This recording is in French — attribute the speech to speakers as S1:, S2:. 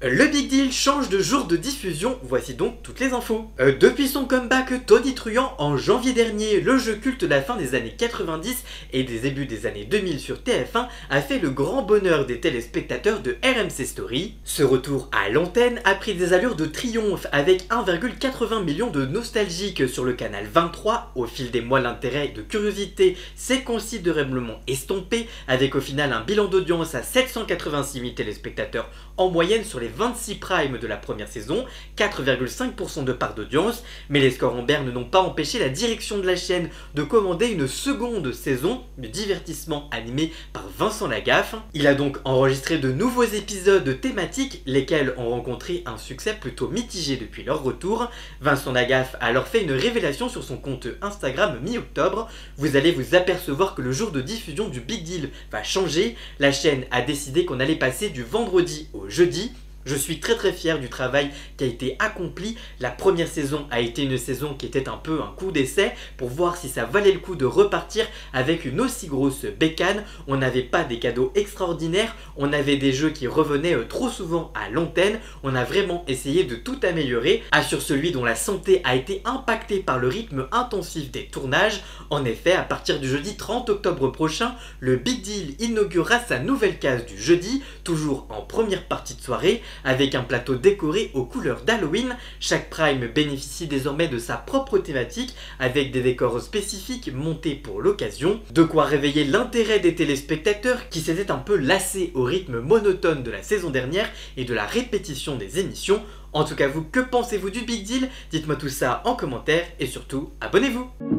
S1: Le Big Deal change de jour de diffusion, voici donc toutes les infos. Depuis son comeback tonitruant en janvier dernier, le jeu culte de la fin des années 90 et des débuts des années 2000 sur TF1 a fait le grand bonheur des téléspectateurs de RMC Story. Ce retour à l'antenne a pris des allures de triomphe avec 1,80 million de nostalgiques sur le canal 23. Au fil des mois, l'intérêt de curiosité s'est considérablement estompé avec au final un bilan d'audience à 786 000 téléspectateurs en moyenne sur les 26 primes de la première saison, 4,5% de part d'audience, mais les scores en berne n'ont pas empêché la direction de la chaîne de commander une seconde saison de divertissement animé par Vincent Lagaffe. Il a donc enregistré de nouveaux épisodes thématiques, lesquels ont rencontré un succès plutôt mitigé depuis leur retour. Vincent Lagaffe a alors fait une révélation sur son compte Instagram mi-octobre. Vous allez vous apercevoir que le jour de diffusion du Big Deal va changer. La chaîne a décidé qu'on allait passer du vendredi au jeudi. Je suis très fier du travail qui a été accompli. La première saison a été une saison qui était un peu un coup d'essai pour voir si ça valait le coup de repartir avec une aussi grosse bécane. On n'avait pas des cadeaux extraordinaires, on avait des jeux qui revenaient trop souvent à l'antenne. On a vraiment essayé de tout améliorer, assure celui dont la santé a été impactée par le rythme intensif des tournages. En effet, à partir du jeudi 30 octobre prochain, le Big Deal inaugurera sa nouvelle case du jeudi, toujours en première partie de soirée, avec un plateau décoré aux couleurs d'Halloween. Chaque prime bénéficie désormais de sa propre thématique, avec des décors spécifiques montés pour l'occasion. De quoi réveiller l'intérêt des téléspectateurs qui s'étaient un peu lassés au rythme monotone de la saison dernière et de la répétition des émissions. En tout cas vous, que pensez-vous du Big Deal? Dites-moi tout ça en commentaire et surtout, abonnez-vous!